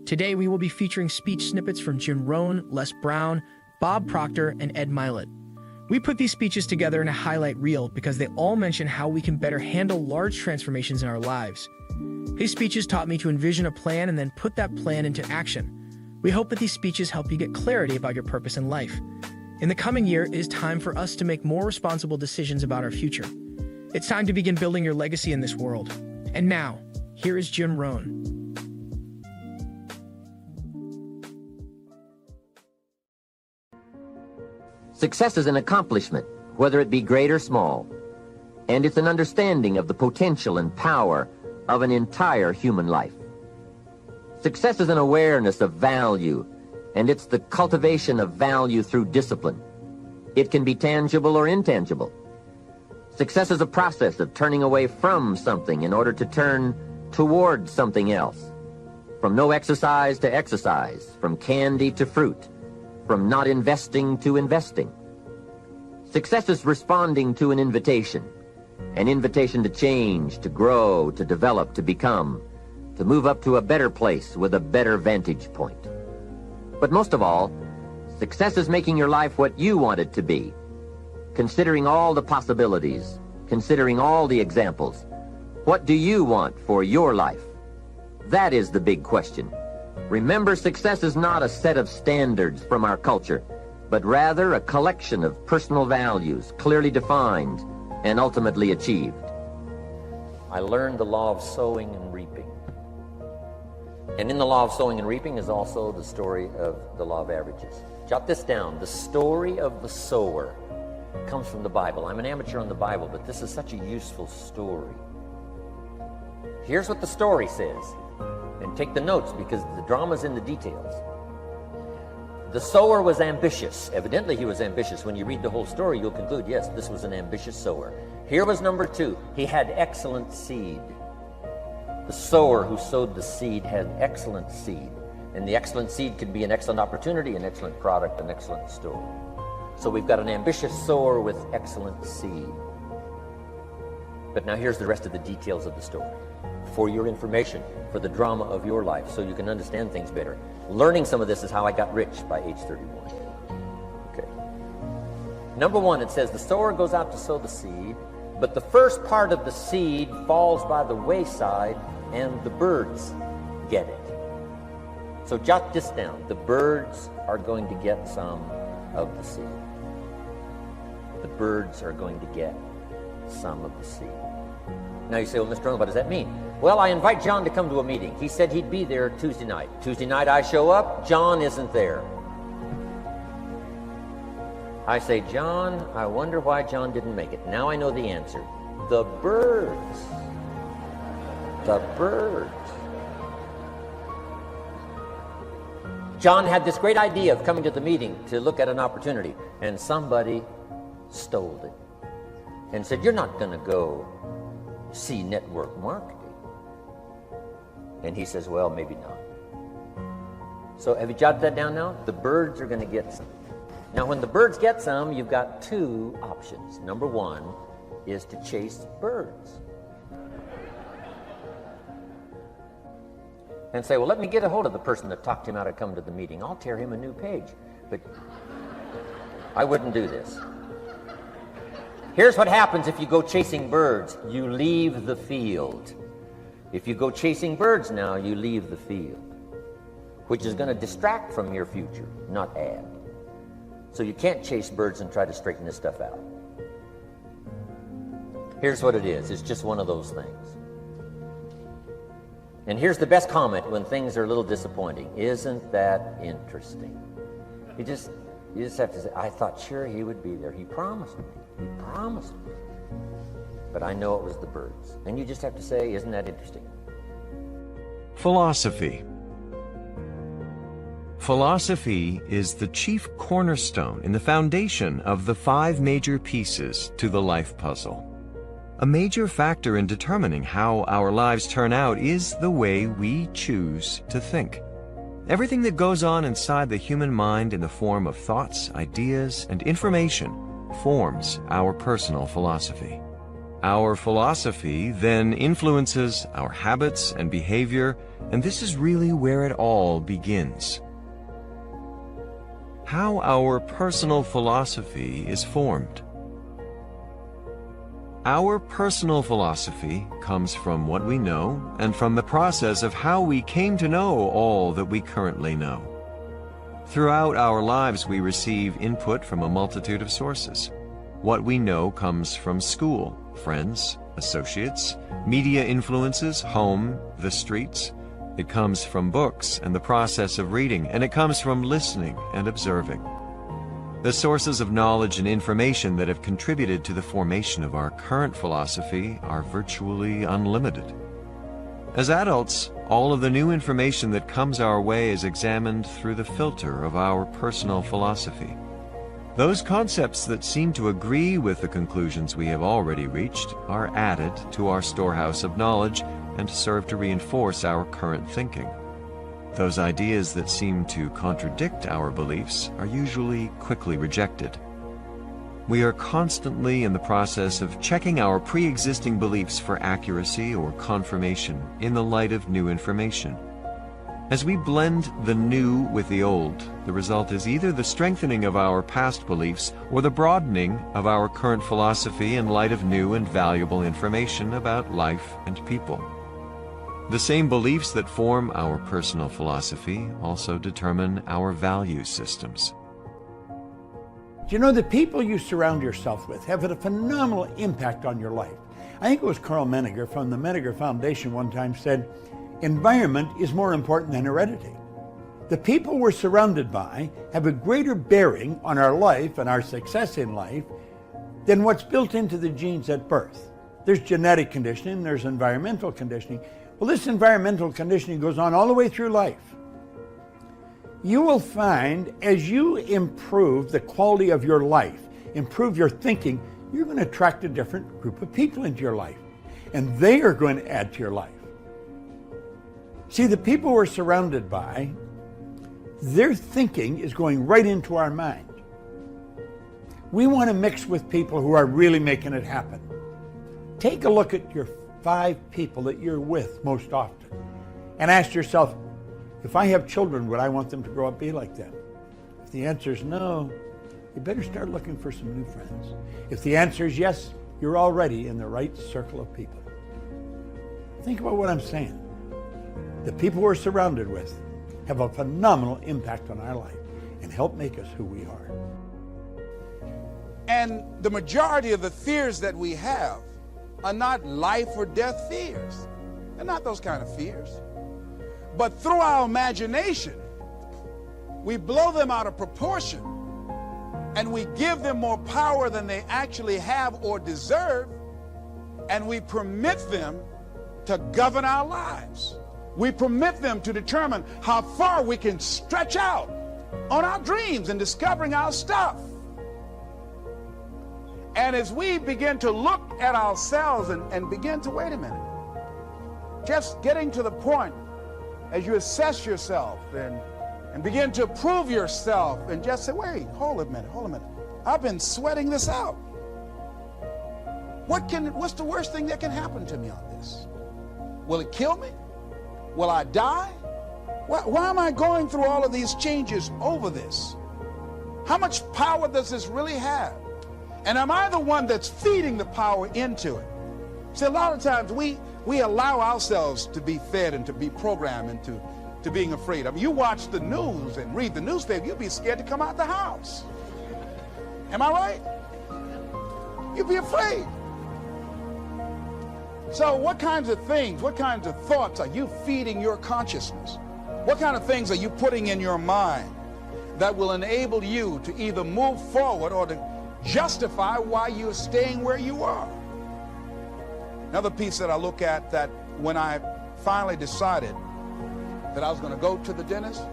Today, we will be featuring speech snippets from Jim Rohn, Les Brown, Bob Proctor, and Ed Mylett. We put these speeches together in a highlight reel because they all mention how we can better handle large transformations in our lives. His speeches taught me to envision a plan and then put that plan into action. We hope that these speeches help you get clarity about your purpose in life. In the coming year, it is time for us to make more responsible decisions about our future. It's time to begin building your legacy in this world. And now, here is Jim Rohn. Success is an accomplishment, whether it be great or small, and it's an understanding of the potential and power of an entire human life. Success is an awareness of value, and it's the cultivation of value through discipline. It can be tangible or intangible. Success is a process of turning away from something in order to turn toward something else. From no exercise to exercise, from candy to fruit, from not investing to investing. Success is responding to an invitation to change, to grow, to develop, to become, to move up to a better place with a better vantage point. But most of all, success is making your life what you want it to be, considering all the possibilities, considering all the examples. What do you want for your life? That is the big question. Remember, success is not a set of standards from our culture, but rather a collection of personal values, clearly defined and ultimately achieved. I learned the law of sowing and reaping. And in the law of sowing and reaping is also the story of the law of averages. Jot this down. The story of the sower comes from the Bible. I'm an amateur on the Bible, but this is such a useful story. Here's what the story says. And take the notes, because the drama's in the details. The sower was ambitious. Evidently he was ambitious. When you read the whole story, you'll conclude, yes, this was an ambitious sower. Here was number two. He had excellent seed. The sower who sowed the seed had excellent seed. And the excellent seed could be an excellent opportunity, an excellent product, an excellent story. So we've got an ambitious sower with excellent seed. But now here's the rest of the details of the story. For your information, for the drama of your life, so you can understand things better. Learning some of this is how I got rich by age 31. Okay. Number one, it says the sower goes out to sow the seed, but the first part of the seed falls by the wayside and the birds get it. So jot this down. The birds are going to get some of the seed. The birds are going to get some of the seed. Now you say, well, Mr. Rohn, what does that mean? Well, I invite John to come to a meeting. He said he'd be there Tuesday night. Tuesday night I show up, John isn't there. I say, John, I wonder why John didn't make it. Now I know the answer. The birds. The birds. John had this great idea of coming to the meeting to look at an opportunity, and somebody stole it and said, you're not going to go see network marketing. And he says, well, maybe not. So have you jotted that down now? The birds are going to get some. Now, when the birds get some, you've got two options. Number one is to chase birds. And say, well, let me get a hold of the person that talked him out of coming to the meeting. I'll tear him a new page. But I wouldn't do this. Here's what happens if you go chasing birds. You leave the field. If you go chasing birds now, you leave the field, which is going to distract from your future, not add. So you can't chase birds and try to straighten this stuff out. Here's what it is. It's just one of those things. And here's the best comment when things are a little disappointing. Isn't that interesting? You just have to say, I thought sure he would be there. He promised me. He promised me. But I know it was the birds. And you just have to say, isn't that interesting? Philosophy. Philosophy is the chief cornerstone in the foundation of the 5 major pieces to the life puzzle. A major factor in determining how our lives turn out is the way we choose to think. Everything that goes on inside the human mind in the form of thoughts, ideas, and information forms our personal philosophy. Our philosophy then influences our habits and behavior, and this is really where it all begins. How our personal philosophy is formed. Our personal philosophy comes from what we know and from the process of how we came to know all that we currently know. Throughout our lives, we receive input from a multitude of sources. What we know comes from school, friends, associates, media influences, home, the streets. It comes from books and the process of reading, and it comes from listening and observing. The sources of knowledge and information that have contributed to the formation of our current philosophy are virtually unlimited. As adults, all of the new information that comes our way is examined through the filter of our personal philosophy. Those concepts that seem to agree with the conclusions we have already reached are added to our storehouse of knowledge and serve to reinforce our current thinking. Those ideas that seem to contradict our beliefs are usually quickly rejected. We are constantly in the process of checking our pre-existing beliefs for accuracy or confirmation in the light of new information. As we blend the new with the old, the result is either the strengthening of our past beliefs or the broadening of our current philosophy in light of new and valuable information about life and people. The same beliefs that form our personal philosophy also determine our value systems. Do you know the people you surround yourself with have a phenomenal impact on your life? I think it was Carl Menninger from the Menninger Foundation one time said, environment is more important than heredity. The people we're surrounded by have a greater bearing on our life and our success in life than what's built into the genes at birth. There's genetic conditioning, there's environmental conditioning. Well, this environmental conditioning goes on all the way through life. You will find as you improve the quality of your life, improve your thinking, you're going to attract a different group of people into your life, and they are going to add to your life. See, the people we're surrounded by, their thinking is going right into our mind. We want to mix with people who are really making it happen. Take a look at your 5 people that you're with most often and ask yourself, if I have children, would I want them to grow up be like them? If the answer is no, you better start looking for some new friends. If the answer is yes, you're already in the right circle of people. Think about what I'm saying. The people we're surrounded with have a phenomenal impact on our life and help make us who we are. And the majority of the fears that we have are not life or death fears. They're not those kind of fears. But through our imagination, we blow them out of proportion and we give them more power than they actually have or deserve, and we permit them to govern our lives. We permit them to determine how far we can stretch out on our dreams and discovering our stuff. And as we begin to look at ourselves and begin to, wait a minute, just getting to the point as you assess yourself and begin to prove yourself and just say, wait, hold a minute. I've been sweating this out. What's the worst thing that can happen to me on this? Will it kill me? Will I die? Why am I going through all of these changes over this? How much power does this really have? And am I the one that's feeding the power into it? See, a lot of times we allow ourselves to be fed and to be programmed into being afraid. I mean, you watch the news and read the newspaper, you'll be scared to come out the house. Am I right? You'll be afraid. So what kinds of things, what kinds of thoughts are you feeding your consciousness? What kind of things are you putting in your mind that will enable you to either move forward or to justify why you're staying where you are? Another piece that I look at, that when I finally decided that I was going to go to the dentist,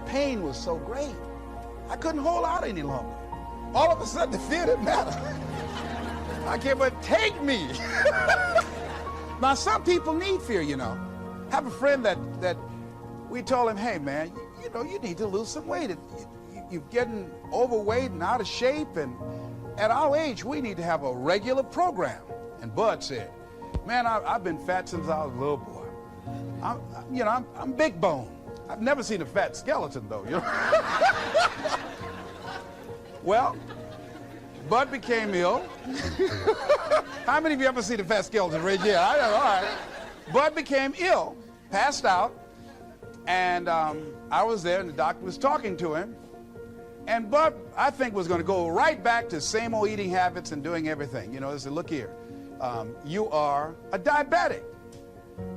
pain was so great. I couldn't hold out any longer. All of a sudden, the fear didn't matter. I can't, but take me. Now, some people need fear, you know. I have a friend that we told him, hey, man, you need to lose some weight. You're getting overweight and out of shape, and at our age, we need to have a regular program. And Bud said, man, I've been fat since I was a little boy. I'm big bone. I've never seen a fat skeleton, though, you know. Well, Bud became ill. How many of you ever seen a fat skeleton? Raise your hand. All right. Bud became ill, passed out, and I was there, and the doctor was talking to him. And Bud, I think, was going to go right back to same old eating habits and doing everything. You know, he said, look here, you are a diabetic.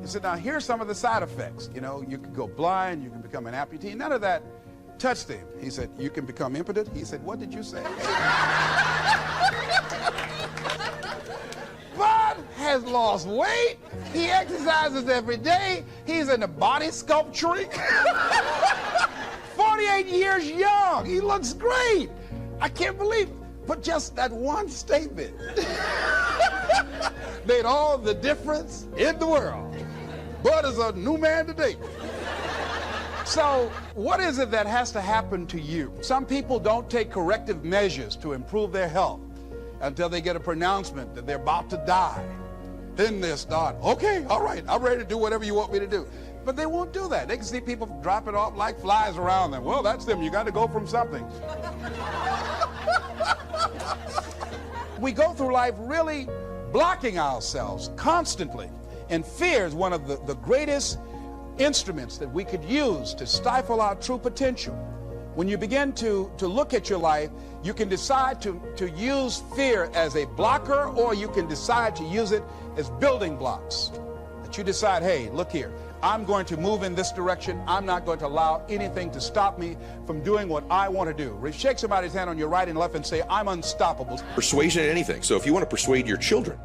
He said, now here's some of the side effects. You know, you can go blind, you can become an amputee. None of that touched him. He said, you can become impotent. He said, what did you say? Bud has lost weight. He exercises every day. He's into body sculpturing. 48 years young. He looks great. I can't believe it. But just that one statement made all the difference in the world. Bud is a new man today. So what is it that has to happen to you? Some people don't take corrective measures to improve their health until they get a pronouncement that they're about to die. Then they start, okay, all right, I'm ready to do whatever you want me to do. But they won't do that. They can see people dropping off like flies around them. Well, that's them. You got to go from something. We go through life really blocking ourselves constantly. And fear is one of the greatest instruments that we could use to stifle our true potential. When you begin to look at your life, you can decide to use fear as a blocker, or you can decide to use it as building blocks. That you decide, hey, look here, I'm going to move in this direction. I'm not going to allow anything to stop me from doing what I want to do. Shake somebody's hand on your right and left and say, I'm unstoppable. Persuasion in anything. So if you want to persuade your children,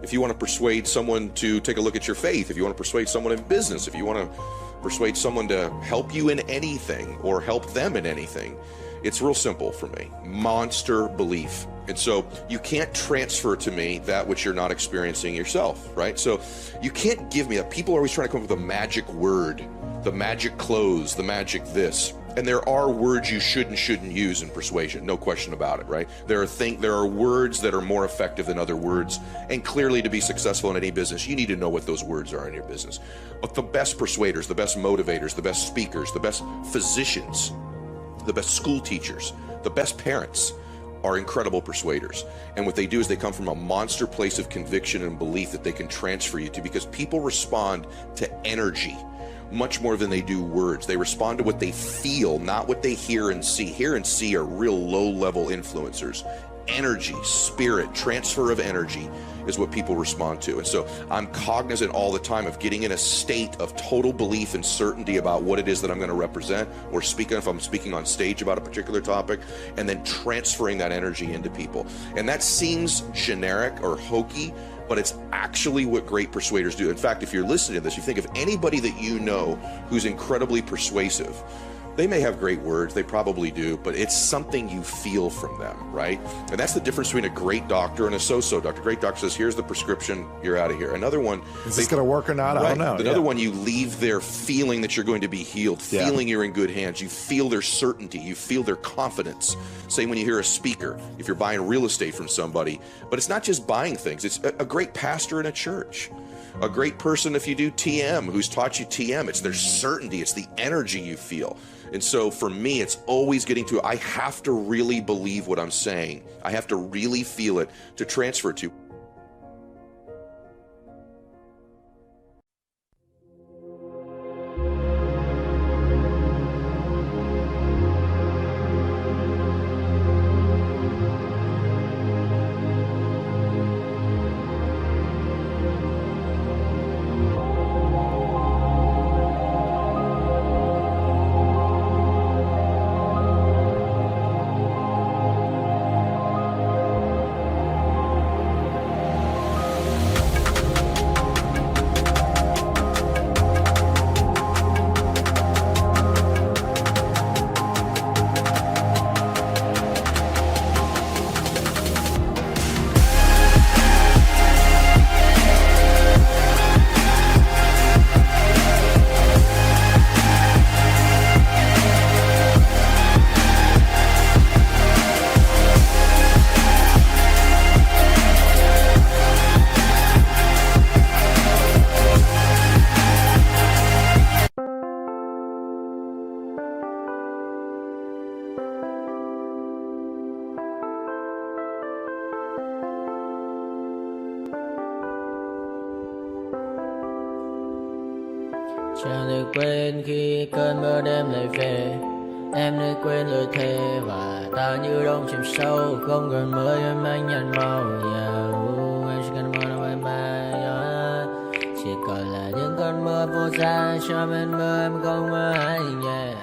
if you want to persuade someone to take a look at your faith, if you want to persuade someone in business, if you want to persuade someone to help you in anything or help them in anything, it's real simple for me. Monster belief. And so you can't transfer to me that which you're not experiencing yourself, right? So you can't give me that. People are always trying to come up with a magic word, the magic clothes, the magic this. And there are words you should and shouldn't use in persuasion, no question about it, right? There are words that are more effective than other words. And clearly, to be successful in any business, you need to know what those words are in your business. But the best persuaders, the best motivators, the best speakers, the best physicians, the best school teachers, the best parents are incredible persuaders. And what they do is they come from a monster place of conviction and belief that they can transfer you to, because people respond to energy much more than they do words. They respond to what they feel, not what they hear and see. Hear and see are real low-level influencers. Energy, spirit, transfer of energy is what people respond to. And so I'm cognizant all the time of getting in a state of total belief and certainty about what it is that I'm going to represent or speak on, if I'm speaking on stage about a particular topic, and then transferring that energy into people. And that seems generic or hokey, but it's actually what great persuaders do. In fact, if you're listening to this, you think of anybody that you know who's incredibly persuasive. They may have great words, they probably do, but it's something you feel from them, right? And that's the difference between a great doctor and a so-so doctor. Great doctor says, here's the prescription, you're out of here. Another one, is this going to work or not? Right. I don't know. Another one, you leave there feeling that you're going to be healed, feeling you're in good hands. You feel their certainty, you feel their confidence. Same when you hear a speaker, if you're buying real estate from somebody. But it's not just buying things, it's a great pastor in a church. A great person, if you do TM, who's taught you TM, it's their certainty, it's the energy you feel. And so for me, it's always getting to, I have to really believe what I'm saying. I have to really feel it to transfer it to. Chẳng thể quên khi cơn mưa đêm lại về. Em nơi quên lời thề và ta như đông chìm sâu. Không còn mơ em anh nhạt màu. Em chỉ cần mơ đâu bye bye. Chỉ còn là những cơn mưa vô giá. Cho bên mơ em không mơ anh.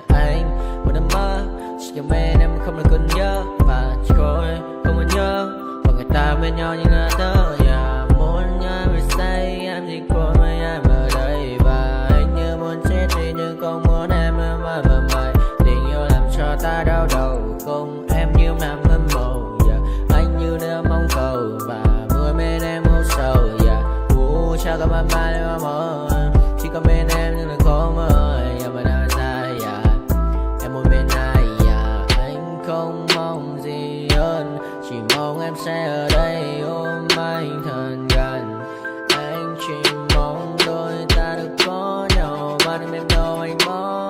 Anh một đêm mơ chỉ cần bên em không được còn nhớ. Và chỉ có em không còn nhớ. Và người ta bên nhau như ngã tớ. Muốn nhớ về say em chỉ có mấy em ở đây. Và anh như muốn chết đi nhưng không muốn em mơ mày. Tình yêu làm cho ta đau đầu. Không em như mà ngân màu. Anh như nếu mong cầu. Và mưa bên em hô sầu. Chào các bạn mai em mơ. Chỉ có bên em nhưng là khó mơ. Em mà đang dài em một bên ai. Anh không mong gì hơn. Chỉ mong em sẽ ở đây ôm anh thật gần. Anh chỉ mong đôi ta được có nhau. Mà đừng em đâu anh mơ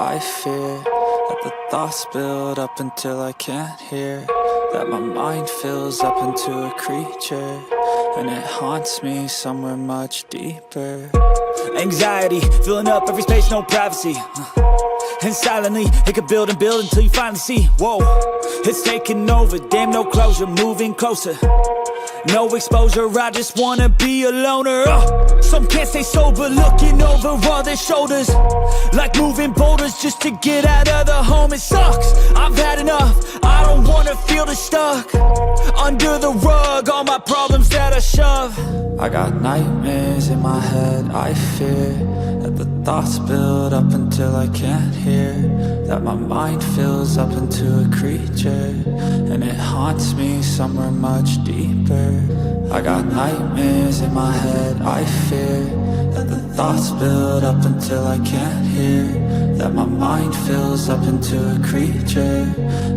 I fear that the thoughts build up until I can't hear, that my mind fills up into a creature, and it haunts me somewhere much deeper. Anxiety, filling up every space, no privacy. And silently, it could build and build until you finally see, whoa, it's taking over, damn no closure, moving closer. No exposure, I just wanna be a loner. Some can't stay sober, looking over all their shoulders, like moving boulders just to get out of the home. It sucks, I've had enough, I don't wanna feel the stuck under the rug, all my problems that I shove. I got nightmares in my head, I fear that the thoughts build up until I can't hear, that my mind fills up into a creature, and it haunts me somewhere much deeper. I got nightmares in my head, I fear that the thoughts build up until I can't hear, that my mind fills up into a creature,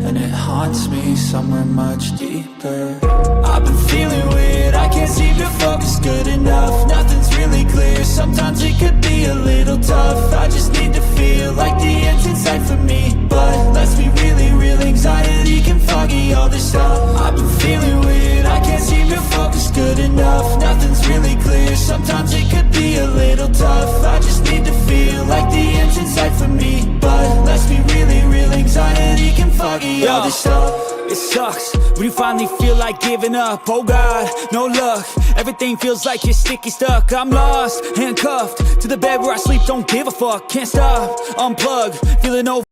and it haunts me somewhere much deeper. I've been feeling weird, I can't seem to focus good enough. Nothing's really clear, sometimes it could be a little tough. I just need to feel like the end's in sight for me, but let's be really real, anxiety can foggy all this stuff. I've been feeling weird, I can't seem to focus good enough. Nothing's really clear, sometimes it could be a little tough. I just need to feel like the end's in sight for me, but let's be really real, anxiety can foggy all this stuff. It sucks when you finally feel like giving up. Oh God, no luck, everything feels like you're sticky stuck. I'm lost, handcuffed to the bed where I sleep, don't give a fuck. Can't stop, unplug, feeling over